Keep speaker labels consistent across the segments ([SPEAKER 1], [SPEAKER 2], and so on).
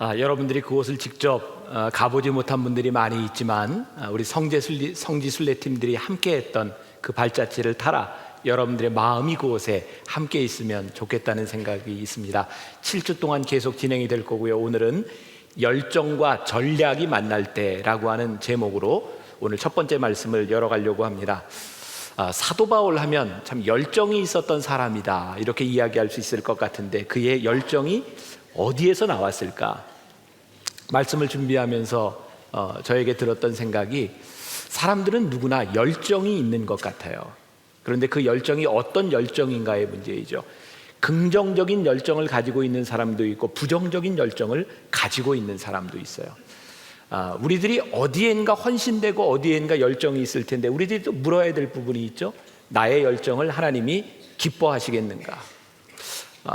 [SPEAKER 1] 여러분들이 그곳을 직접 가보지 못한 분들이 많이 있지만 우리 성지순례 팀들이 함께했던 그 발자취를 따라 여러분들의 마음이 그곳에 함께 있으면 좋겠다는 생각이 있습니다. 7주 동안 계속 진행이 될 거고요. 오늘은 열정과 전략이 만날 때라고 하는 제목으로 오늘 첫 번째 말씀을 열어가려고 합니다. 사도 바울 하면 참 열정이 있었던 사람이다, 이렇게 이야기할 수 있을 것 같은데 그의 열정이 어디에서 나왔을까? 말씀을 준비하면서 저에게 들었던 생각이, 사람들은 누구나 열정이 있는 것 같아요. 그런데 그 열정이 어떤 열정인가의 문제이죠. 긍정적인 열정을 가지고 있는 사람도 있고 부정적인 열정을 가지고 있는 사람도 있어요. 우리들이 어디엔가 헌신되고 어디엔가 열정이 있을 텐데 우리들이 또 물어야 될 부분이 있죠. 나의 열정을 하나님이 기뻐하시겠는가?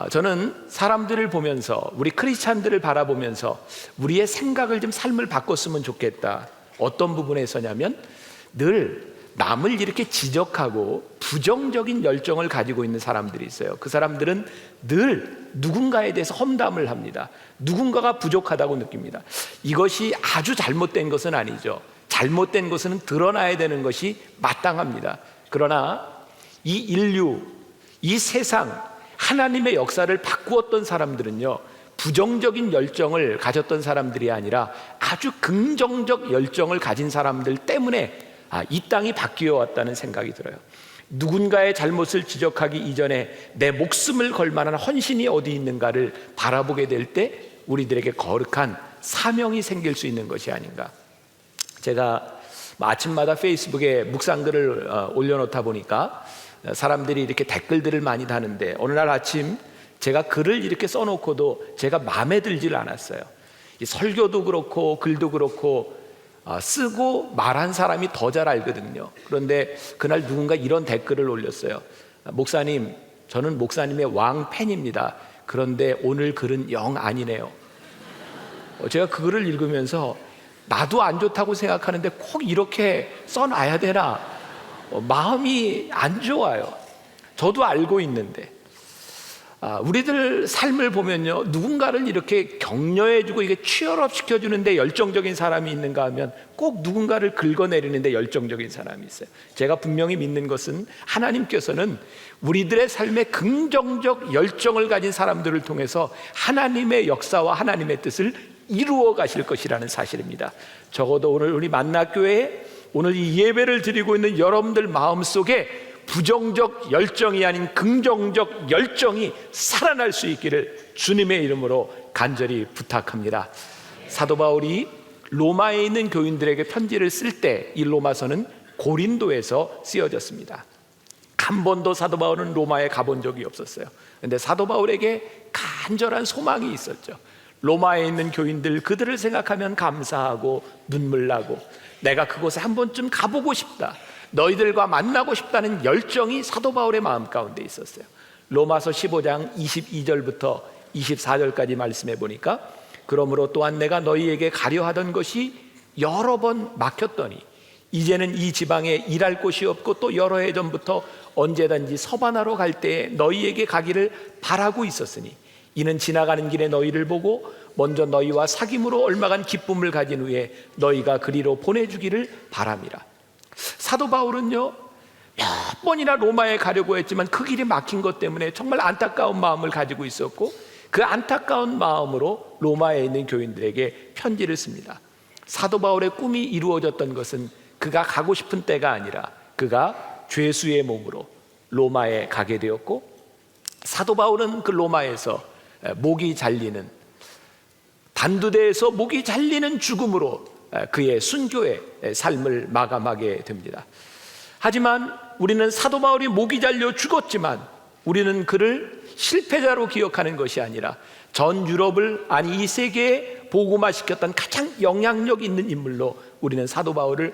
[SPEAKER 1] 저는 사람들을 보면서, 우리 크리스찬들을 바라보면서 우리의 생각을 좀, 삶을 바꿨으면 좋겠다. 어떤 부분에서냐면 늘 남을 이렇게 지적하고 부정적인 열정을 가지고 있는 사람들이 있어요. 그 사람들은 늘 누군가에 대해서 험담을 합니다. 누군가가 부족하다고 느낍니다. 이것이 아주 잘못된 것은 아니죠. 잘못된 것은 드러나야 되는 것이 마땅합니다. 그러나 이 인류, 이 세상, 하나님의 역사를 바꾸었던 사람들은요, 부정적인 열정을 가졌던 사람들이 아니라 아주 긍정적 열정을 가진 사람들 때문에 이 땅이 바뀌어 왔다는 생각이 들어요. 누군가의 잘못을 지적하기 이전에 내 목숨을 걸 만한 헌신이 어디 있는가를 바라보게 될 때 우리들에게 거룩한 사명이 생길 수 있는 것이 아닌가. 제가 아침마다 페이스북에 묵상글을 올려놓다 보니까 사람들이 이렇게 댓글들을 많이 다는데, 어느 날 아침 제가 글을 이렇게 써놓고도 제가 마음에 들질 않았어요. 이 설교도 그렇고 글도 그렇고 쓰고 말한 사람이 더 잘 알거든요. 그런데 그날 누군가 이런 댓글을 올렸어요. 목사님, 저는 목사님의 왕 팬입니다. 그런데 오늘 글은 영 아니네요. 제가 그 글을 읽으면서 나도 안 좋다고 생각하는데 꼭 이렇게 써놔야 되나, 마음이 안 좋아요. 저도 알고 있는데 우리들 삶을 보면요, 누군가를 이렇게 격려해주고 이게 취업업 시켜주는데 열정적인 사람이 있는가 하면 꼭 누군가를 긁어내리는데 열정적인 사람이 있어요. 제가 분명히 믿는 것은 하나님께서는 우리들의 삶에 긍정적 열정을 가진 사람들을 통해서 하나님의 역사와 하나님의 뜻을 이루어 가실 것이라는 사실입니다. 적어도 오늘 우리 만나교회에 오늘 이 예배를 드리고 있는 여러분들 마음속에 부정적 열정이 아닌 긍정적 열정이 살아날 수 있기를 주님의 이름으로 간절히 부탁합니다. 사도 바울이 로마에 있는 교인들에게 편지를 쓸 때 이 로마서는 고린도에서 쓰여졌습니다. 한 번도 사도 바울은 로마에 가본 적이 없었어요. 그런데 사도 바울에게 간절한 소망이 있었죠. 로마에 있는 교인들, 그들을 생각하면 감사하고 눈물 나고 내가 그곳에 한 번쯤 가보고 싶다, 너희들과 만나고 싶다는 열정이 사도 바울의 마음 가운데 있었어요. 로마서 15장 22절부터 24절까지 말씀해 보니까, 그러므로 또한 내가 너희에게 가려 하던 것이 여러 번 막혔더니 이제는 이 지방에 일할 곳이 없고 또 여러 해 전부터 언제든지 서바나로 갈 때에 너희에게 가기를 바라고 있었으니 이는 지나가는 길에 너희를 보고 먼저 너희와 사귐으로 얼마간 기쁨을 가진 후에 너희가 그리로 보내주기를 바람이라. 사도 바울은요, 몇 번이나 로마에 가려고 했지만 그 길이 막힌 것 때문에 정말 안타까운 마음을 가지고 있었고, 그 안타까운 마음으로 로마에 있는 교인들에게 편지를 씁니다. 사도 바울의 꿈이 이루어졌던 것은 그가 가고 싶은 때가 아니라 그가 죄수의 몸으로 로마에 가게 되었고, 사도 바울은 그 로마에서 목이 잘리는, 단두대에서 목이 잘리는 죽음으로 그의 순교의 삶을 마감하게 됩니다. 하지만 우리는 사도 바울이 목이 잘려 죽었지만 우리는 그를 실패자로 기억하는 것이 아니라 전 유럽을, 아니 이 세계에 복음화시켰던 가장 영향력 있는 인물로 우리는 사도 바울을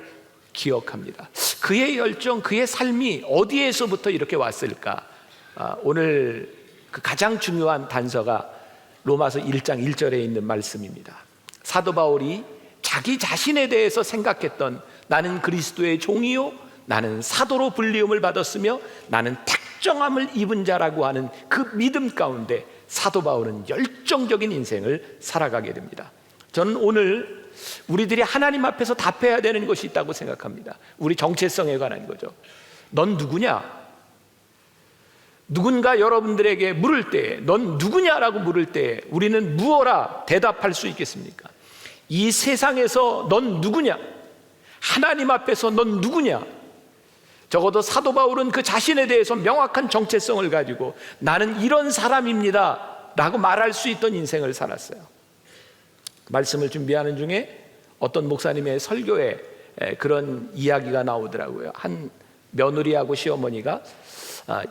[SPEAKER 1] 기억합니다. 그의 열정, 그의 삶이 어디에서부터 이렇게 왔을까? 오늘 그 가장 중요한 단서가 로마서 1장 1절에 있는 말씀입니다. 사도 바울이 자기 자신에 대해서 생각했던, 나는 그리스도의 종이요 나는 사도로 불리움을 받았으며 나는 택정함을 입은 자라고 하는 그 믿음 가운데 사도 바울은 열정적인 인생을 살아가게 됩니다. 저는 오늘 우리들이 하나님 앞에서 답해야 되는 것이 있다고 생각합니다. 우리 정체성에 관한 거죠. 넌 누구냐? 누군가 여러분들에게 물을 때, 넌 누구냐라고 물을 때 우리는 무엇라 대답할 수 있겠습니까? 이 세상에서 넌 누구냐? 하나님 앞에서 넌 누구냐? 적어도 사도 바울은 그 자신에 대해서 명확한 정체성을 가지고 나는 이런 사람입니다 라고 말할 수 있던 인생을 살았어요. 말씀을 준비하는 중에 어떤 목사님의 설교에 그런 이야기가 나오더라고요. 한 며느리하고 시어머니가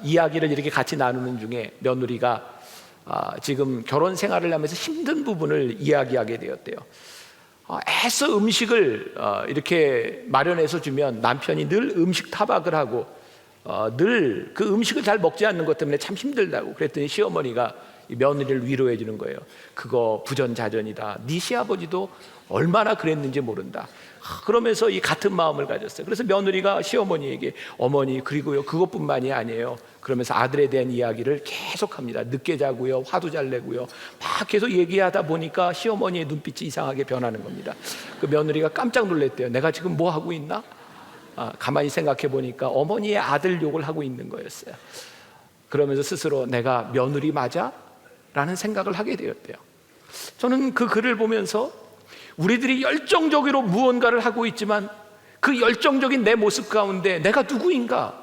[SPEAKER 1] 이야기를 이렇게 같이 나누는 중에 며느리가 지금 결혼 생활을 하면서 힘든 부분을 이야기하게 되었대요. 애써 음식을 이렇게 마련해서 주면 남편이 늘 음식 타박을 하고 늘 그 음식을 잘 먹지 않는 것 때문에 참 힘들다고. 그랬더니 시어머니가 이 며느리를 위로해 주는 거예요. 그거 부전자전이다. 네 시아버지도 얼마나 그랬는지 모른다. 그러면서 이 같은 마음을 가졌어요. 그래서 며느리가 시어머니에게 어머니 그리고요 그것뿐만이 아니에요. 그러면서 아들에 대한 이야기를 계속합니다. 늦게 자고요, 화도 잘 내고요. 막 계속 얘기하다 보니까 시어머니의 눈빛이 이상하게 변하는 겁니다. 그 며느리가 깜짝 놀랐대요. 내가 지금 뭐 하고 있나? 가만히 생각해 보니까 어머니의 아들 욕을 하고 있는 거였어요. 그러면서 스스로 내가 며느리 맞아? 라는 생각을 하게 되었대요. 저는 그 글을 보면서 우리들이 열정적으로 무언가를 하고 있지만 그 열정적인 내 모습 가운데 내가 누구인가?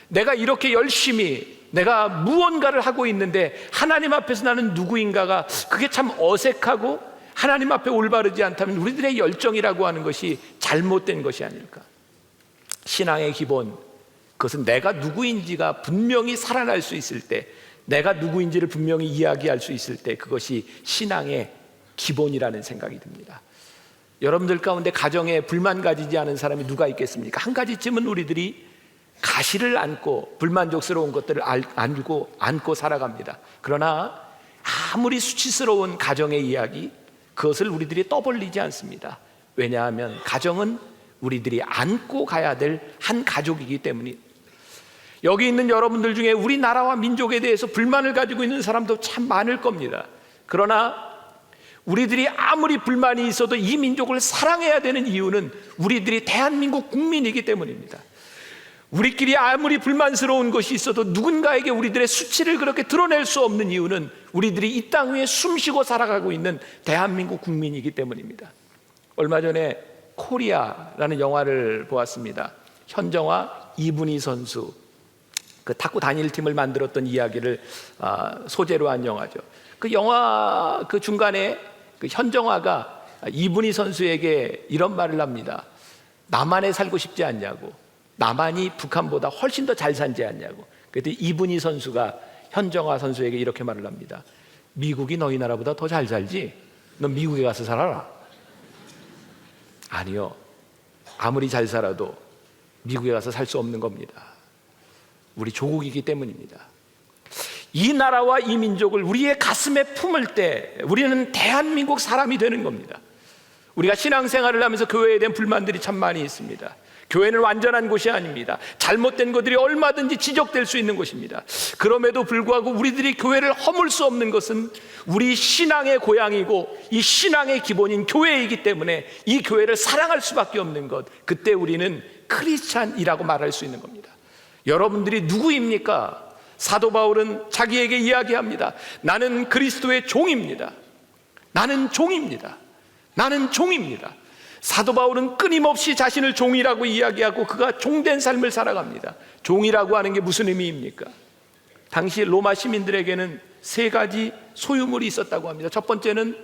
[SPEAKER 1] 내가 이렇게 열심히 내가 무언가를 하고 있는데 하나님 앞에서 나는 누구인가가 그게 참 어색하고 하나님 앞에 올바르지 않다면 우리들의 열정이라고 하는 것이 잘못된 것이 아닐까? 신앙의 기본, 그것은 내가 누구인지가 분명히 살아날 수 있을 때, 내가 누구인지를 분명히 이야기할 수 있을 때 그것이 신앙의 기본이라는 생각이 듭니다. 여러분들 가운데 가정에 불만 가지지 않은 사람이 누가 있겠습니까? 한 가지쯤은 우리들이 가시를 안고 불만족스러운 것들을 안고 살아갑니다. 그러나 아무리 수치스러운 가정의 이야기, 그것을 우리들이 떠벌리지 않습니다. 왜냐하면 가정은 우리들이 안고 가야 될 한 가족이기 때문입니다. 여기 있는 여러분들 중에 우리나라와 민족에 대해서 불만을 가지고 있는 사람도 참 많을 겁니다. 그러나 우리들이 아무리 불만이 있어도 이 민족을 사랑해야 되는 이유는 우리들이 대한민국 국민이기 때문입니다. 우리끼리 아무리 불만스러운 것이 있어도 누군가에게 우리들의 수치를 그렇게 드러낼 수 없는 이유는 우리들이 이 땅 위에 숨쉬고 살아가고 있는 대한민국 국민이기 때문입니다. 얼마 전에 코리아라는 영화를 보았습니다. 현정화, 이분희 선수, 그 탁구 단일팀을 만들었던 이야기를 소재로 한 영화죠. 그 영화 그 중간에 그 현정화가 이분희 선수에게 이런 말을 합니다. 남한에 살고 싶지 않냐고, 남한이 북한보다 훨씬 더 잘 살지 않냐고. 그랬더니 이분희 선수가 현정화 선수에게 이렇게 말을 합니다. 미국이 너희 나라보다 더 잘 살지? 넌 미국에 가서 살아라. 아니요, 아무리 잘 살아도 미국에 가서 살 수 없는 겁니다. 우리 조국이기 때문입니다. 이 나라와 이 민족을 우리의 가슴에 품을 때 우리는 대한민국 사람이 되는 겁니다. 우리가 신앙생활을 하면서 교회에 대한 불만들이 참 많이 있습니다. 교회는 완전한 곳이 아닙니다. 잘못된 것들이 얼마든지 지적될 수 있는 곳입니다. 그럼에도 불구하고 우리들이 교회를 허물 수 없는 것은 우리 신앙의 고향이고 이 신앙의 기본인 교회이기 때문에 이 교회를 사랑할 수밖에 없는 것, 그때 우리는 크리스찬이라고 말할 수 있는 겁니다. 여러분들이 누구입니까? 사도 바울은 자기에게 이야기합니다. 나는 그리스도의 종입니다. 나는 종입니다. 나는 종입니다. 사도 바울은 끊임없이 자신을 종이라고 이야기하고 그가 종된 삶을 살아갑니다. 종이라고 하는 게 무슨 의미입니까? 당시 로마 시민들에게는 세 가지 소유물이 있었다고 합니다. 첫 번째는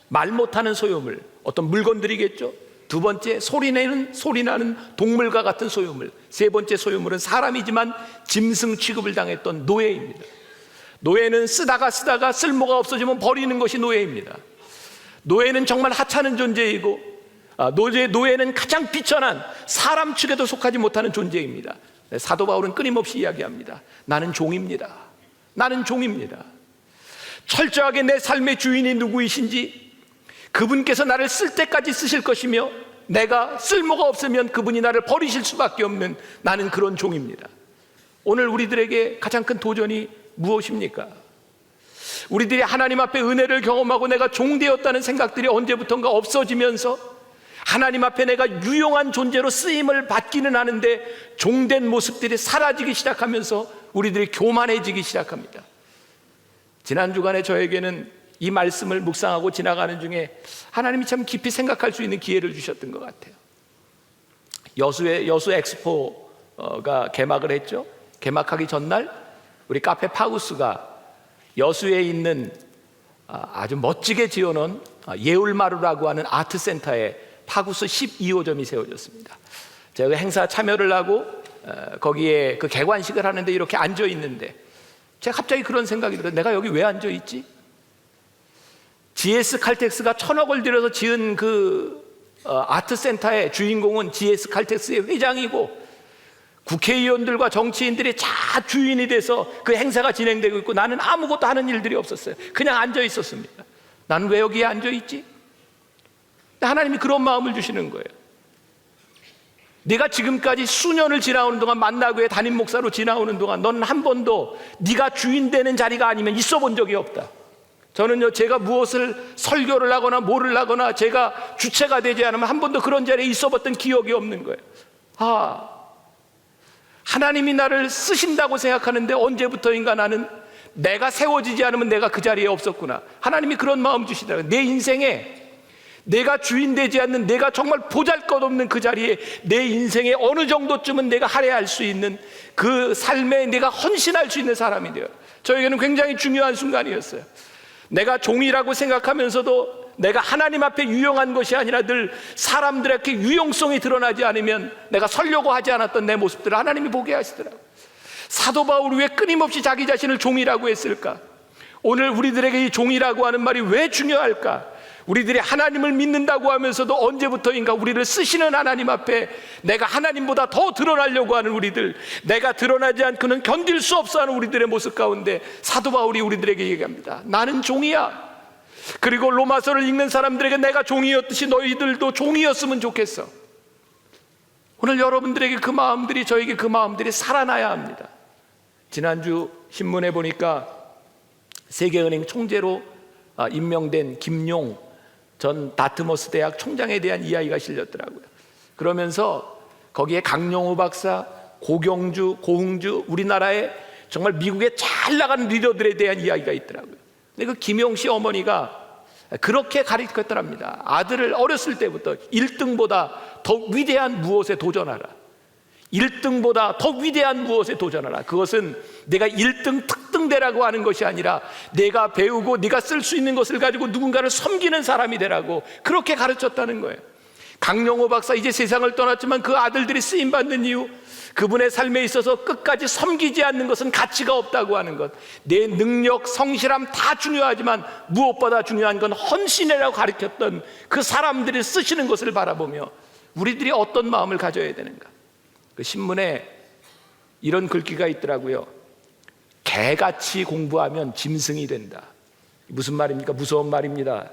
[SPEAKER 1] 말 못하는 소유물, 어떤 물건들이겠죠. 두 번째, 소리 나는 동물과 같은 소유물. 세 번째 소유물은 사람이지만 짐승 취급을 당했던 노예입니다. 노예는 쓰다가 쓸모가 없어지면 버리는 것이 노예입니다. 노예는 정말 하찮은 존재이고 노예는 가장 비천한 사람 측에도 속하지 못하는 존재입니다. 사도 바울은 끊임없이 이야기합니다. 나는 종입니다. 나는 종입니다. 철저하게 내 삶의 주인이 누구이신지, 그분께서 나를 쓸 때까지 쓰실 것이며 내가 쓸모가 없으면 그분이 나를 버리실 수밖에 없는 나는 그런 종입니다. 오늘 우리들에게 가장 큰 도전이 무엇입니까? 우리들이 하나님 앞에 은혜를 경험하고 내가 종되었다는 생각들이 언제부턴가 없어지면서 하나님 앞에 내가 유용한 존재로 쓰임을 받기는 하는데 종된 모습들이 사라지기 시작하면서 우리들이 교만해지기 시작합니다. 지난 주간에 저에게는 이 말씀을 묵상하고 지나가는 중에 하나님이 참 깊이 생각할 수 있는 기회를 주셨던 것 같아요. 여수 엑스포가 개막을 했죠. 개막하기 전날 우리 카페 파우스가 여수에 있는 아주 멋지게 지어놓은 예울마루라고 하는 아트센터에 파구스 12호점이 세워졌습니다. 제가 행사 참여를 하고 거기에 그 개관식을 하는데 이렇게 앉아 있는데 제가 갑자기 그런 생각이 들어요. 내가 여기 왜 앉아 있지? GS 칼텍스가 1,000억을 들여서 지은 그 아트센터의 주인공은 GS 칼텍스의 회장이고 국회의원들과 정치인들이 다 주인이 돼서 그 행사가 진행되고 있고 나는 아무것도 하는 일들이 없었어요. 그냥 앉아 있었습니다. 나는 왜 여기에 앉아 있지? 하나님이 그런 마음을 주시는 거예요. 네가 지금까지 수년을 지나오는 동안 만나교회 담임 목사로 지나오는 동안 너는 한 번도 네가 주인 되는 자리가 아니면 있어 본 적이 없다. 저는요, 제가 무엇을 설교를 하거나 뭐를 하거나 제가 주체가 되지 않으면 한 번도 그런 자리에 있어 봤던 기억이 없는 거예요. 하나님이 나를 쓰신다고 생각하는데 언제부터인가 나는 내가 세워지지 않으면 내가 그 자리에 없었구나. 하나님이 그런 마음 주시더라고요. 내 인생에 내가 주인 되지 않는, 내가 정말 보잘것없는 그 자리에 내 인생에 어느 정도쯤은 내가 할애할 수 있는 그 삶에 내가 헌신할 수 있는 사람이 되어요. 저에게는 굉장히 중요한 순간이었어요. 내가 종이라고 생각하면서도 내가 하나님 앞에 유용한 것이 아니라 늘 사람들에게 유용성이 드러나지 않으면 내가 설려고 하지 않았던 내 모습들을 하나님이 보게 하시더라고요. 사도 바울이 왜 끊임없이 자기 자신을 종이라고 했을까? 오늘 우리들에게 이 종이라고 하는 말이 왜 중요할까? 우리들이 하나님을 믿는다고 하면서도 언제부터인가 우리를 쓰시는 하나님 앞에 내가 하나님보다 더 드러나려고 하는 우리들, 내가 드러나지 않고는 견딜 수 없어 하는 우리들의 모습 가운데 사도 바울이 우리들에게 얘기합니다. 나는 종이야. 그리고 로마서를 읽는 사람들에게 내가 종이었듯이 너희들도 종이었으면 좋겠어. 오늘 여러분들에게 그 마음들이, 저에게 그 마음들이 살아나야 합니다. 지난주 신문에 보니까 세계은행 총재로 임명된 김용 전 다트머스 대학 총장에 대한 이야기가 실렸더라고요. 그러면서 거기에 강용우 박사, 고경주, 고흥주, 우리나라의 정말 미국에 잘 나가는 리더들에 대한 이야기가 있더라고요. 근데 그 김용 씨 어머니가 그렇게 가르쳤더랍니다. 아들을 어렸을 때부터 1등보다 더 위대한 무엇에 도전하라. 1등보다 더 위대한 무엇에 도전하라. 그것은 내가 1등 특등대라고 하는 것이 아니라 내가 배우고 네가 쓸 수 있는 것을 가지고 누군가를 섬기는 사람이 되라고 그렇게 가르쳤다는 거예요. 강용호 박사 이제 세상을 떠났지만 그 아들들이 쓰임받는 이유, 그분의 삶에 있어서 끝까지 섬기지 않는 것은 가치가 없다고 하는 것, 내 능력, 성실함 다 중요하지만 무엇보다 중요한 건 헌신이라고 가르쳤던 그 사람들이 쓰시는 것을 바라보며 우리들이 어떤 마음을 가져야 되는가. 그 신문에 이런 글귀가 있더라고요. 개같이 공부하면 짐승이 된다. 무슨 말입니까? 무서운 말입니다.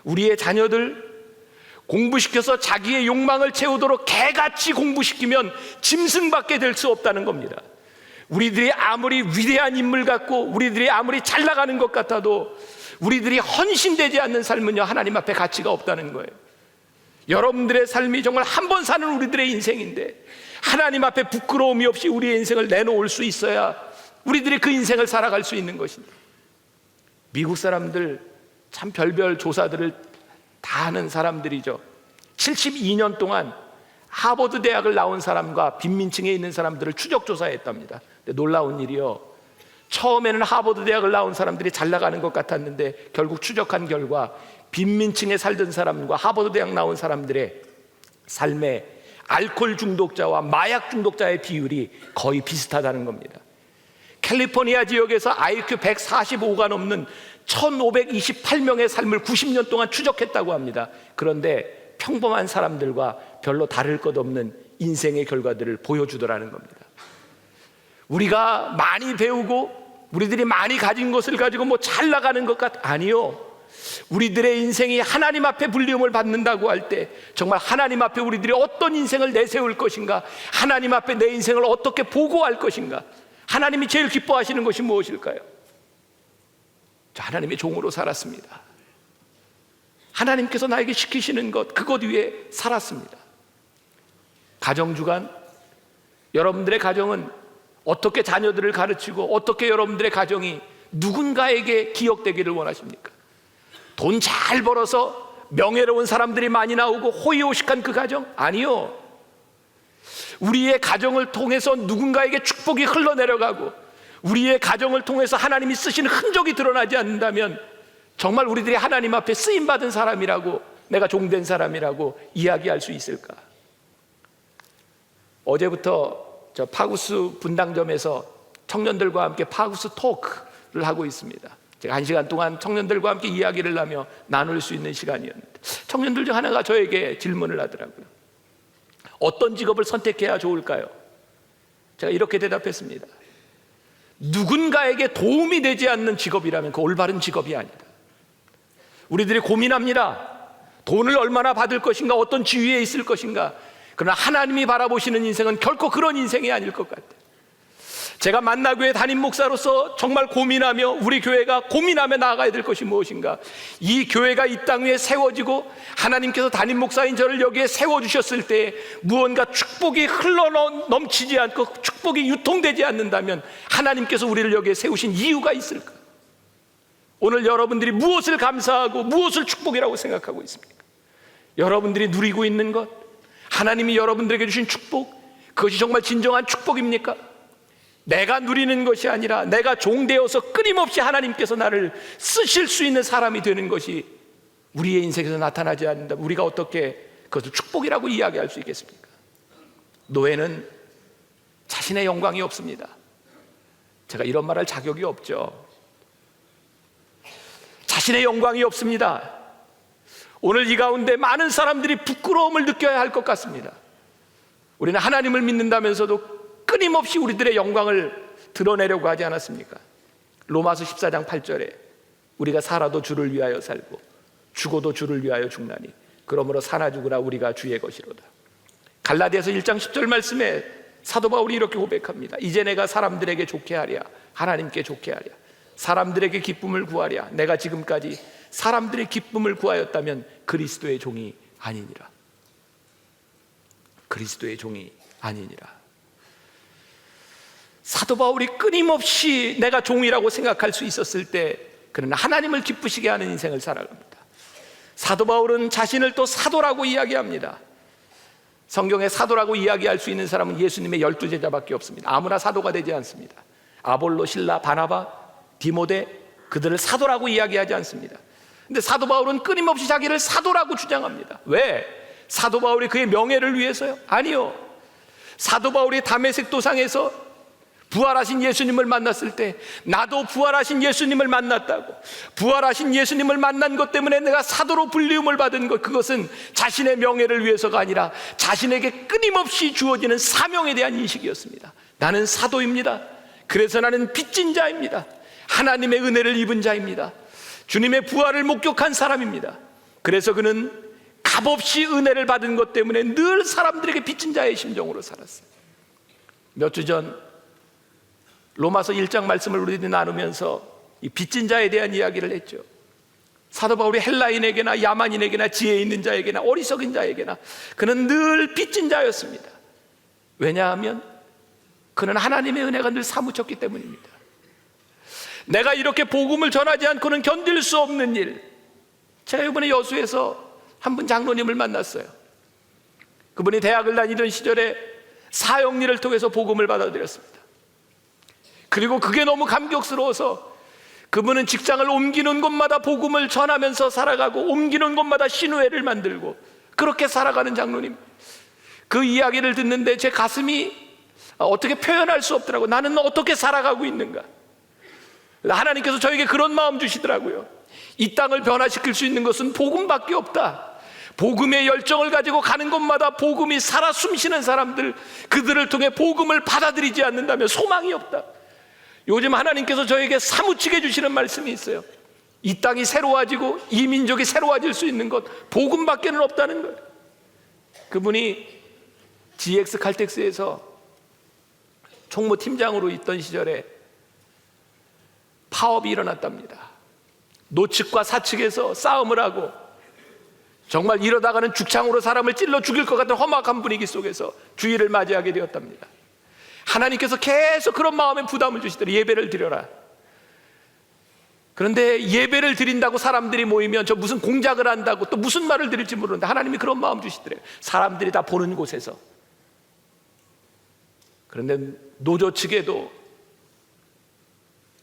[SPEAKER 1] 우리의 자녀들 공부시켜서 자기의 욕망을 채우도록 개같이 공부시키면 짐승밖에 될 수 없다는 겁니다. 우리들이 아무리 위대한 인물 같고 우리들이 아무리 잘 나가는 것 같아도 우리들이 헌신되지 않는 삶은요, 하나님 앞에 가치가 없다는 거예요. 여러분들의 삶이 정말 한 번 사는 우리들의 인생인데 하나님 앞에 부끄러움이 없이 우리의 인생을 내놓을 수 있어야 우리들이 그 인생을 살아갈 수 있는 것입니다. 미국 사람들 참 별별 조사들을 다 하는 사람들이죠. 72년 동안 하버드 대학을 나온 사람과 빈민층에 있는 사람들을 추적 조사했답니다. 근데 놀라운 일이요, 처음에는 하버드 대학을 나온 사람들이 잘 나가는 것 같았는데 결국 추적한 결과 빈민층에 살던 사람과 하버드 대학 나온 사람들의 삶에 알코올 중독자와 마약 중독자의 비율이 거의 비슷하다는 겁니다. 캘리포니아 지역에서 IQ 145가 넘는 1528명의 삶을 90년 동안 추적했다고 합니다. 그런데 평범한 사람들과 별로 다를 것 없는 인생의 결과들을 보여주더라는 겁니다. 우리가 많이 배우고 우리들이 많이 가진 것을 가지고 뭐 잘 나가는 것 아니요. 우리들의 인생이 하나님 앞에 불리움을 받는다고 할 때 정말 하나님 앞에 우리들이 어떤 인생을 내세울 것인가, 하나님 앞에 내 인생을 어떻게 보고할 것인가, 하나님이 제일 기뻐하시는 것이 무엇일까요? 저 하나님의 종으로 살았습니다. 하나님께서 나에게 시키시는 것, 그것 위에 살았습니다. 가정주간, 여러분들의 가정은 어떻게 자녀들을 가르치고 어떻게 여러분들의 가정이 누군가에게 기억되기를 원하십니까? 돈 잘 벌어서 명예로운 사람들이 많이 나오고 호의호식한 그 가정? 아니요. 우리의 가정을 통해서 누군가에게 축복이 흘러내려가고 우리의 가정을 통해서 하나님이 쓰시는 흔적이 드러나지 않는다면 정말 우리들이 하나님 앞에 쓰임받은 사람이라고, 내가 종된 사람이라고 이야기할 수 있을까? 어제부터 저 파구스 분당점에서 청년들과 함께 파구스 토크를 하고 있습니다. 제가 1시간 동안 청년들과 함께 이야기를 하며 나눌 수 있는 시간이었는데, 청년들 중 하나가 저에게 질문을 하더라고요. 어떤 직업을 선택해야 좋을까요? 제가 이렇게 대답했습니다. 누군가에게 도움이 되지 않는 직업이라면 그 올바른 직업이 아니다. 우리들이 고민합니다. 돈을 얼마나 받을 것인가, 어떤 지위에 있을 것인가. 그러나 하나님이 바라보시는 인생은 결코 그런 인생이 아닐 것 같아요. 제가 만나교회 담임 목사로서 정말 고민하며 우리 교회가 고민하며 나아가야 될 것이 무엇인가. 이 교회가 이 땅 위에 세워지고 하나님께서 담임 목사인 저를 여기에 세워주셨을 때 무언가 축복이 흘러넘치지 않고 축복이 유통되지 않는다면 하나님께서 우리를 여기에 세우신 이유가 있을까? 오늘 여러분들이 무엇을 감사하고 무엇을 축복이라고 생각하고 있습니까? 여러분들이 누리고 있는 것, 하나님이 여러분들에게 주신 축복, 그것이 정말 진정한 축복입니까? 내가 누리는 것이 아니라 내가 종되어서 끊임없이 하나님께서 나를 쓰실 수 있는 사람이 되는 것이 우리의 인생에서 나타나지 않는다면 우리가 어떻게 그것을 축복이라고 이야기할 수 있겠습니까? 노예는 자신의 영광이 없습니다. 제가 이런 말할 자격이 없죠. 자신의 영광이 없습니다. 오늘 이 가운데 많은 사람들이 부끄러움을 느껴야 할 것 같습니다. 우리는 하나님을 믿는다면서도 끊임없이 우리들의 영광을 드러내려고 하지 않았습니까? 로마서 14장 8절에 우리가 살아도 주를 위하여 살고 죽어도 주를 위하여 죽나니 그러므로 사나 죽으나 우리가 주의 것이로다. 갈라디아서 1장 10절 말씀에 사도 바울이 이렇게 고백합니다. 이제 내가 사람들에게 좋게 하랴, 하나님께 좋게 하랴, 사람들에게 기쁨을 구하랴. 내가 지금까지 사람들의 기쁨을 구하였다면 그리스도의 종이 아니니라. 그리스도의 종이 아니니라. 사도 바울이 끊임없이 내가 종이라고 생각할 수 있었을 때 그는 하나님을 기쁘시게 하는 인생을 살아갑니다. 사도 바울은 자신을 또 사도라고 이야기합니다. 성경에 사도라고 이야기할 수 있는 사람은 예수님의 12제자밖에 없습니다. 아무나 사도가 되지 않습니다. 아볼로, 실라, 바나바, 디모데, 그들을 사도라고 이야기하지 않습니다. 근데 사도 바울은 끊임없이 자기를 사도라고 주장합니다. 왜? 사도 바울이 그의 명예를 위해서요? 아니요. 사도 바울이 다메섹 도상에서 부활하신 예수님을 만났을 때 나도 부활하신 예수님을 만났다고, 부활하신 예수님을 만난 것 때문에 내가 사도로 불리움을 받은 것, 그것은 자신의 명예를 위해서가 아니라 자신에게 끊임없이 주어지는 사명에 대한 인식이었습니다. 나는 사도입니다. 그래서 나는 빚진 자입니다. 하나님의 은혜를 입은 자입니다. 주님의 부활을 목격한 사람입니다. 그래서 그는 값없이 은혜를 받은 것 때문에 늘 사람들에게 빚진 자의 심정으로 살았어요. 몇 주 전 로마서 1장 말씀을 우리들이 나누면서 이 빚진 자에 대한 이야기를 했죠. 사도 바울이 헬라인에게나 야만인에게나 지혜 있는 자에게나 어리석은 자에게나 그는 늘 빚진 자였습니다. 왜냐하면 그는 하나님의 은혜가 늘 사무쳤기 때문입니다. 내가 이렇게 복음을 전하지 않고는 견딜 수 없는 일. 제가 이번에 여수에서 한 분 장로님을 만났어요. 그분이 대학을 다니던 시절에 사역일을 통해서 복음을 받아들였습니다. 그리고 그게 너무 감격스러워서 그분은 직장을 옮기는 곳마다 복음을 전하면서 살아가고 옮기는 곳마다 신우회를 만들고 그렇게 살아가는 장로님. 그 이야기를 듣는데 제 가슴이 어떻게 표현할 수 없더라고요. 나는 어떻게 살아가고 있는가. 하나님께서 저에게 그런 마음 주시더라고요. 이 땅을 변화시킬 수 있는 것은 복음밖에 없다. 복음의 열정을 가지고 가는 곳마다 복음이 살아 숨쉬는 사람들, 그들을 통해 복음을 받아들이지 않는다면 소망이 없다. 요즘 하나님께서 저에게 사무치게 주시는 말씀이 있어요. 이 땅이 새로워지고 이 민족이 새로워질 수 있는 것, 복음밖에는 없다는 것. 그분이 GX 칼텍스에서 총무팀장으로 있던 시절에 파업이 일어났답니다. 노측과 사측에서 싸움을 하고 정말 이러다가는 죽창으로 사람을 찔러 죽일 것 같은 험악한 분위기 속에서 주일을 맞이하게 되었답니다. 하나님께서 계속 그런 마음에 부담을 주시더니 예배를 드려라. 그런데 예배를 드린다고 사람들이 모이면 저 무슨 공작을 한다고 또 무슨 말을 드릴지 모르는데 하나님이 그런 마음 주시더래요. 사람들이 다 보는 곳에서. 그런데 노조 측에도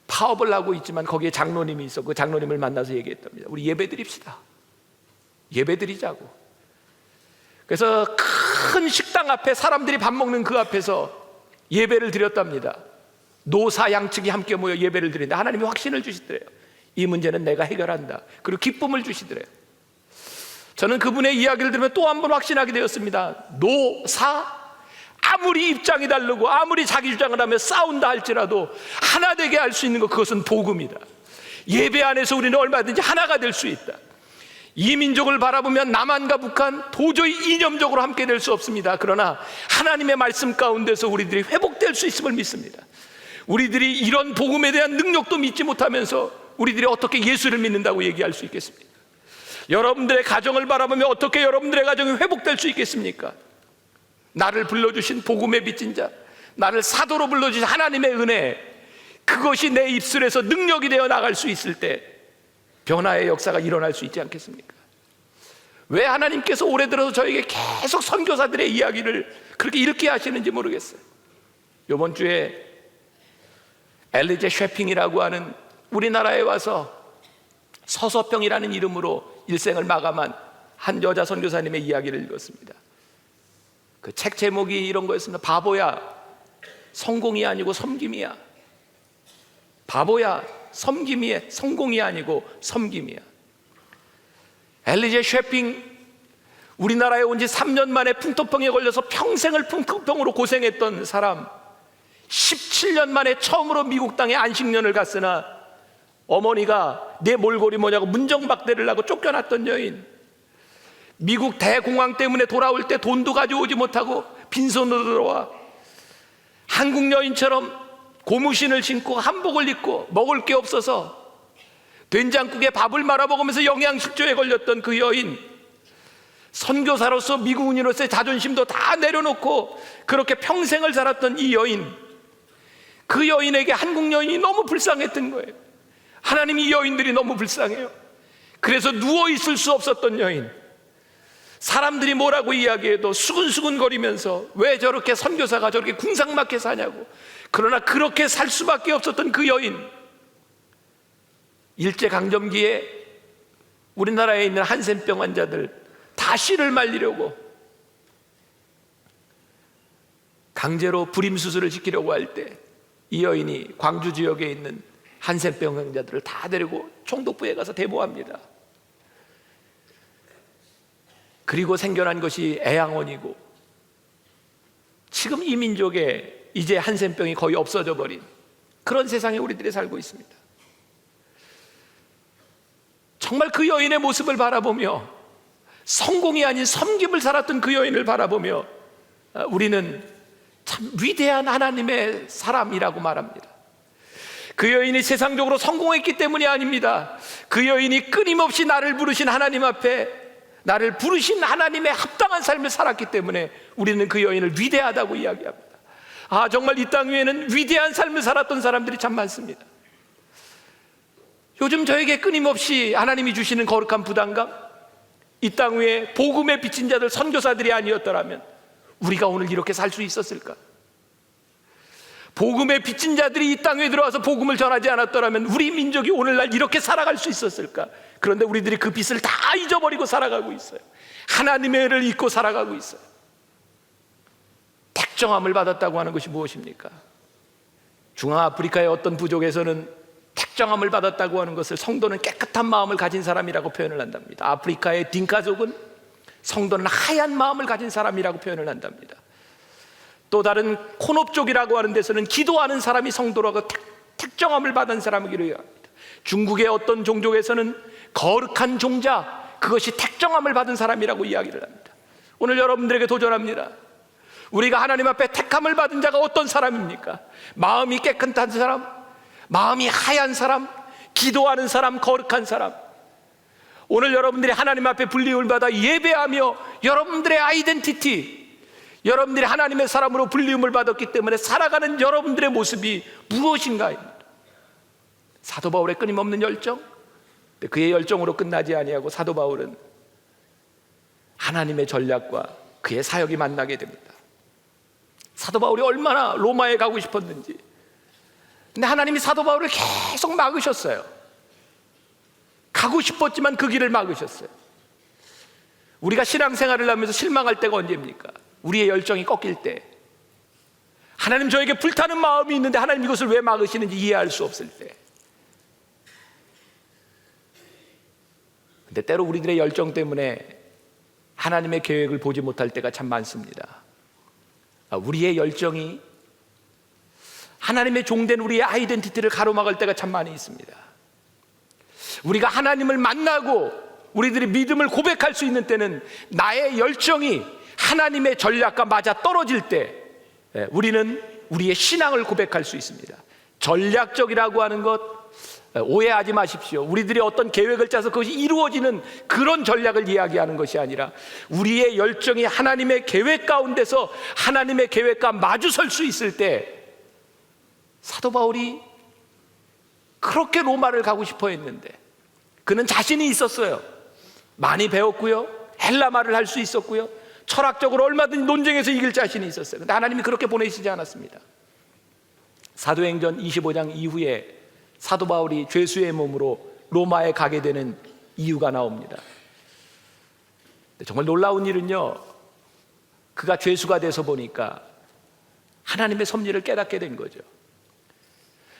[SPEAKER 1] 파업을 하고 있지만 거기에 장로님이 있어 그 장로님을 만나서 얘기했답니다. 우리 예배 드립시다. 예배 드리자고. 그래서 큰 식당 앞에 사람들이 밥 먹는 그 앞에서 예배를 드렸답니다. 노사 양측이 함께 모여 예배를 드리는데 하나님이 확신을 주시더래요. 이 문제는 내가 해결한다. 그리고 기쁨을 주시더래요. 저는 그분의 이야기를 들으면 또 한 번 확신하게 되었습니다. 노사 아무리 입장이 다르고 아무리 자기 주장을 하며 싸운다 할지라도 하나 되게 할 수 있는 것, 그것은 복음이다. 예배 안에서 우리는 얼마든지 하나가 될 수 있다. 이 민족을 바라보면 남한과 북한 도저히 이념적으로 함께 될 수 없습니다. 그러나 하나님의 말씀 가운데서 우리들이 회복될 수 있음을 믿습니다. 우리들이 이런 복음에 대한 능력도 믿지 못하면서 우리들이 어떻게 예수를 믿는다고 얘기할 수 있겠습니까? 여러분들의 가정을 바라보며 어떻게 여러분들의 가정이 회복될 수 있겠습니까? 나를 불러주신 복음에 빚진 자, 나를 사도로 불러주신 하나님의 은혜, 그것이 내 입술에서 능력이 되어 나갈 수 있을 때 변화의 역사가 일어날 수 있지 않겠습니까? 왜 하나님께서 올해 들어서 저에게 계속 선교사들의 이야기를 그렇게 읽게 하시는지 모르겠어요. 이번 주에 엘리제 쉐핑이라고 하는 우리나라에 와서 서서평이라는 이름으로 일생을 마감한 한 여자 선교사님의 이야기를 읽었습니다. 그 책 제목이 이런 거였습니다. 바보야, 성공이 아니고 섬김이야. 바보야, 섬김이야. 성공이 아니고 섬김이야. 엘리제 쉐핑, 우리나라에 온 지 3년 만에 풍토병에 걸려서 평생을 풍토병으로 고생했던 사람, 17년 만에 처음으로 미국 땅에 안식년을 갔으나 어머니가 내 몰골이 뭐냐고 문정박대를 하고 쫓겨났던 여인, 미국 대공황 때문에 돌아올 때 돈도 가져오지 못하고 빈손으로 들어와 한국 여인처럼 고무신을 신고 한복을 입고 먹을 게 없어서 된장국에 밥을 말아 먹으면서 영양실조에 걸렸던 그 여인, 선교사로서 미국인으로서의 자존심도 다 내려놓고 그렇게 평생을 살았던 이 여인, 그 여인에게 한국 여인이 너무 불쌍했던 거예요. 하나님, 이 여인들이 너무 불쌍해요. 그래서 누워있을 수 없었던 여인, 사람들이 뭐라고 이야기해도 수근수근거리면서 왜 저렇게 선교사가 저렇게 궁상맞게 사냐고, 그러나 그렇게 살 수밖에 없었던 그 여인, 일제강점기에 우리나라에 있는 한센병 환자들 다 씨를 말리려고 강제로 불임수술을 시키려고 할 때 이 여인이 광주 지역에 있는 한센병 환자들을 다 데리고 총독부에 가서 대모합니다. 그리고 생겨난 것이 애양원이고 지금 이 민족에 이제 한센병이 거의 없어져 버린 그런 세상에 우리들이 살고 있습니다. 정말 그 여인의 모습을 바라보며, 성공이 아닌 섬김을 살았던 그 여인을 바라보며 우리는 참 위대한 하나님의 사람이라고 말합니다. 그 여인이 세상적으로 성공했기 때문이 아닙니다. 그 여인이 끊임없이 나를 부르신 하나님 앞에, 나를 부르신 하나님의 합당한 삶을 살았기 때문에 우리는 그 여인을 위대하다고 이야기합니다. 아, 정말 이 땅 위에는 위대한 삶을 살았던 사람들이 참 많습니다. 요즘 저에게 끊임없이 하나님이 주시는 거룩한 부담감, 이 땅 위에 복음에 비친 자들, 선교사들이 아니었더라면 우리가 오늘 이렇게 살 수 있었을까? 복음에 비친 자들이 이 땅에 들어와서 복음을 전하지 않았더라면 우리 민족이 오늘날 이렇게 살아갈 수 있었을까? 그런데 우리들이 그 빛을 다 잊어버리고 살아가고 있어요. 하나님의 은혜를 잊고 살아가고 있어요. 택정함을 받았다고 하는 것이 무엇입니까? 중앙아프리카의 어떤 부족에서는 택정함을 받았다고 하는 것을 성도는 깨끗한 마음을 가진 사람이라고 표현을 한답니다. 아프리카의 딩카족은 성도는 하얀 마음을 가진 사람이라고 표현을 한답니다. 또 다른 코노족이라고 하는 데서는 기도하는 사람이 성도라고 택정함을 받은 사람이기로 합니다. 중국의 어떤 종족에서는 거룩한 종자, 그것이 택정함을 받은 사람이라고 이야기를 합니다. 오늘 여러분들에게 도전합니다. 우리가 하나님 앞에 택함을 받은 자가 어떤 사람입니까? 마음이 깨끗한 사람, 마음이 하얀 사람, 기도하는 사람, 거룩한 사람. 오늘 여러분들이 하나님 앞에 불림을 받아 예배하며 여러분들의 아이덴티티, 여러분들이 하나님의 사람으로 불림을 받았기 때문에 살아가는 여러분들의 모습이 무엇인가입니다. 사도 바울의 끊임없는 열정, 그의 열정으로 끝나지 아니하고 사도 바울은 하나님의 전략과 그의 사역이 만나게 됩니다. 사도 바울이 얼마나 로마에 가고 싶었는지. 근데 하나님이 사도 바울을 계속 막으셨어요. 가고 싶었지만 그 길을 막으셨어요. 우리가 신앙생활을 하면서 실망할 때가 언제입니까? 우리의 열정이 꺾일 때. 하나님 저에게 불타는 마음이 있는데 하나님 이것을 왜 막으시는지 이해할 수 없을 때. 근데 때로 우리들의 열정 때문에 하나님의 계획을 보지 못할 때가 참 많습니다. 우리의 열정이 하나님의 종된 우리의 아이덴티티를 가로막을 때가 참 많이 있습니다. 우리가 하나님을 만나고 우리들이 믿음을 고백할 수 있는 때는 나의 열정이 하나님의 전략과 맞아 떨어질 때 우리는 우리의 신앙을 고백할 수 있습니다. 전략적이라고 하는 것 오해하지 마십시오. 우리들이 어떤 계획을 짜서 그것이 이루어지는 그런 전략을 이야기하는 것이 아니라 우리의 열정이 하나님의 계획 가운데서 하나님의 계획과 마주설 수 있을 때, 사도 바울이 그렇게 로마를 가고 싶어 했는데 그는 자신이 있었어요. 많이 배웠고요, 헬라말을 할 수 있었고요, 철학적으로 얼마든지 논쟁에서 이길 자신이 있었어요. 근데 하나님이 그렇게 보내시지 않았습니다. 사도행전 25장 이후에 사도 바울이 죄수의 몸으로 로마에 가게 되는 이유가 나옵니다. 정말 놀라운 일은요, 그가 죄수가 돼서 보니까 하나님의 섭리를 깨닫게 된 거죠.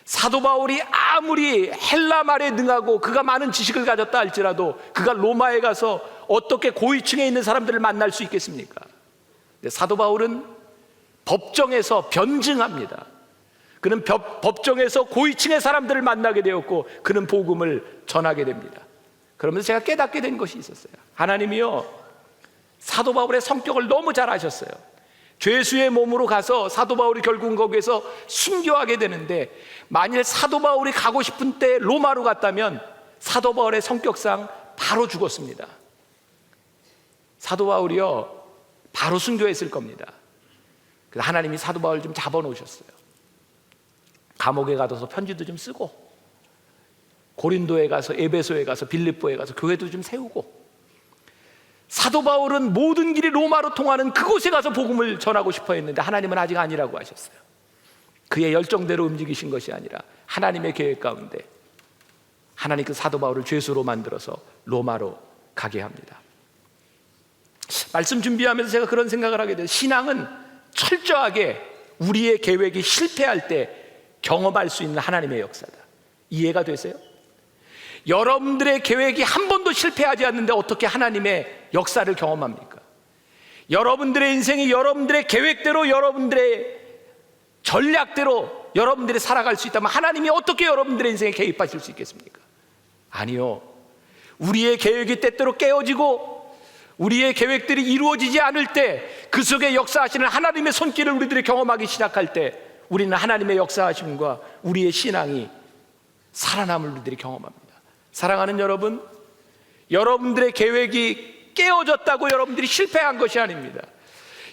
[SPEAKER 1] 사도 바울이 아무리 헬라 말에 능하고 그가 많은 지식을 가졌다 할지라도 그가 로마에 가서 어떻게 고위층에 있는 사람들을 만날 수 있겠습니까? 사도 바울은 법정에서 변증합니다. 그는 법정에서 고위층의 사람들을 만나게 되었고 그는 복음을 전하게 됩니다. 그러면서 제가 깨닫게 된 것이 있었어요. 하나님이요, 사도 바울의 성격을 너무 잘 아셨어요. 죄수의 몸으로 가서 사도 바울이 결국은 거기에서 순교하게 되는데, 만일 사도 바울이 가고 싶은 때 로마로 갔다면 사도 바울의 성격상 바로 죽었습니다. 사도 바울이요, 바로 순교했을 겁니다. 그래서 하나님이 사도 바울 좀 잡아놓으셨어요. 감옥에 가둬서 편지도 좀 쓰고, 고린도에 가서, 에베소에 가서, 빌립보에 가서 교회도 좀 세우고, 사도 바울은 모든 길이 로마로 통하는 그곳에 가서 복음을 전하고 싶어 했는데 하나님은 아직 아니라고 하셨어요. 그의 열정대로 움직이신 것이 아니라 하나님의 계획 가운데 하나님 그 사도 바울을 죄수로 만들어서 로마로 가게 합니다. 말씀 준비하면서 제가 그런 생각을 하게 돼요. 신앙은 철저하게 우리의 계획이 실패할 때 경험할 수 있는 하나님의 역사다. 이해가 되세요? 여러분들의 계획이 한 번도 실패하지 않는데 어떻게 하나님의 역사를 경험합니까? 여러분들의 인생이 여러분들의 계획대로, 여러분들의 전략대로 여러분들이 살아갈 수 있다면 하나님이 어떻게 여러분들의 인생에 개입하실 수 있겠습니까? 아니요. 우리의 계획이 때때로 깨어지고 우리의 계획들이 이루어지지 않을 때 그 속에 역사하시는 하나님의 손길을 우리들이 경험하기 시작할 때 우리는 하나님의 역사하심과 우리의 신앙이 살아남을 우리들이 경험합니다. 사랑하는 여러분, 여러분들의 계획이 깨어졌다고 여러분들이 실패한 것이 아닙니다.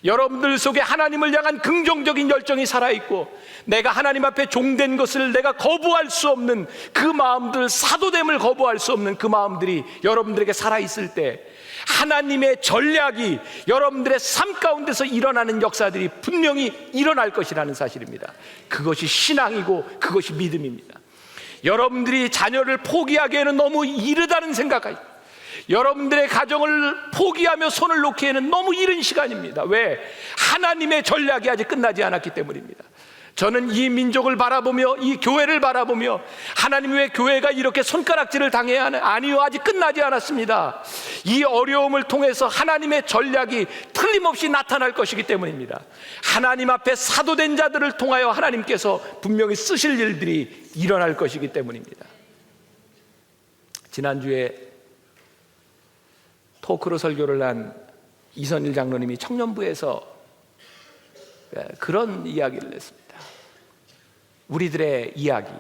[SPEAKER 1] 여러분들 속에 하나님을 향한 긍정적인 열정이 살아있고 내가 하나님 앞에 종된 것을 내가 거부할 수 없는 그 마음들, 사도됨을 거부할 수 없는 그 마음들이 여러분들에게 살아있을 때 하나님의 전략이 여러분들의 삶 가운데서 일어나는 역사들이 분명히 일어날 것이라는 사실입니다. 그것이 신앙이고 그것이 믿음입니다. 여러분들이 자녀를 포기하기에는 너무 이르다는 생각하죠. 여러분들의 가정을 포기하며 손을 놓기에는 너무 이른 시간입니다. 왜? 하나님의 전략이 아직 끝나지 않았기 때문입니다. 저는 이 민족을 바라보며 이 교회를 바라보며 하나님 왜 교회가 이렇게 손가락질을 당해야 하나? 아니요, 아직 끝나지 않았습니다. 이 어려움을 통해서 하나님의 전략이 틀림없이 나타날 것이기 때문입니다. 하나님 앞에 사도된 자들을 통하여 하나님께서 분명히 쓰실 일들이 일어날 것이기 때문입니다. 지난주에 토크로 설교를 한 이선일 장로님이 청년부에서 그런 이야기를 했습니다. 우리들의 이야기,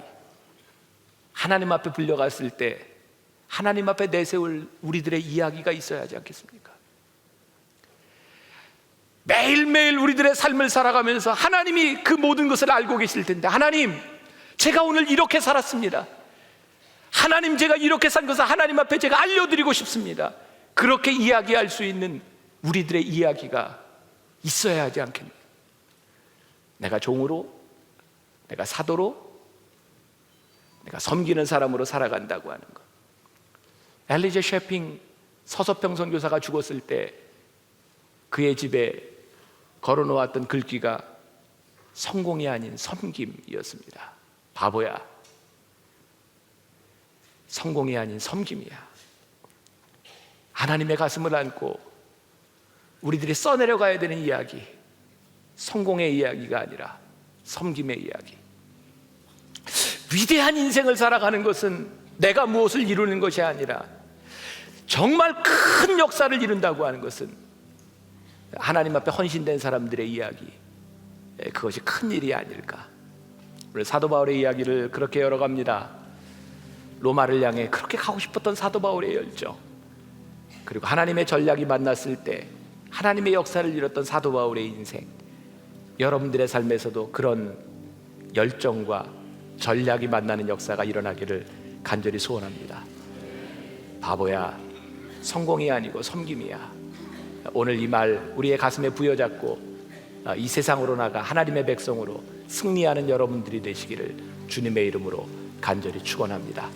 [SPEAKER 1] 하나님 앞에 불려갔을 때 하나님 앞에 내세울 우리들의 이야기가 있어야 하지 않겠습니까? 매일매일 우리들의 삶을 살아가면서 하나님이 그 모든 것을 알고 계실 텐데, 하나님, 제가 오늘 이렇게 살았습니다. 하나님, 제가 이렇게 산 것을 하나님 앞에 제가 알려드리고 싶습니다. 그렇게 이야기할 수 있는 우리들의 이야기가 있어야 하지 않겠습니까? 내가 종으로, 내가 사도로, 내가 섬기는 사람으로 살아간다고 하는 것. 엘리제 셰핑 서서평 선교사가 죽었을 때 그의 집에 걸어놓았던 글귀가 성공이 아닌 섬김이었습니다. 바보야, 성공이 아닌 섬김이야. 하나님의 가슴을 안고 우리들이 써내려가야 되는 이야기, 성공의 이야기가 아니라 섬김의 이야기. 위대한 인생을 살아가는 것은 내가 무엇을 이루는 것이 아니라 정말 큰 역사를 이룬다고 하는 것은 하나님 앞에 헌신된 사람들의 이야기, 그것이 큰 일이 아닐까. 오늘 사도 바울의 이야기를 그렇게 열어갑니다. 로마를 향해 그렇게 가고 싶었던 사도 바울의 열정, 그리고 하나님의 전략이 만났을 때 하나님의 역사를 이뤘던 사도 바울의 인생, 여러분들의 삶에서도 그런 열정과 전략이 만나는 역사가 일어나기를 간절히 소원합니다. 바보야, 성공이 아니고 섬김이야. 오늘 이 말 우리의 가슴에 부여잡고 이 세상으로 나가 하나님의 백성으로 승리하는 여러분들이 되시기를 주님의 이름으로 간절히 축원합니다.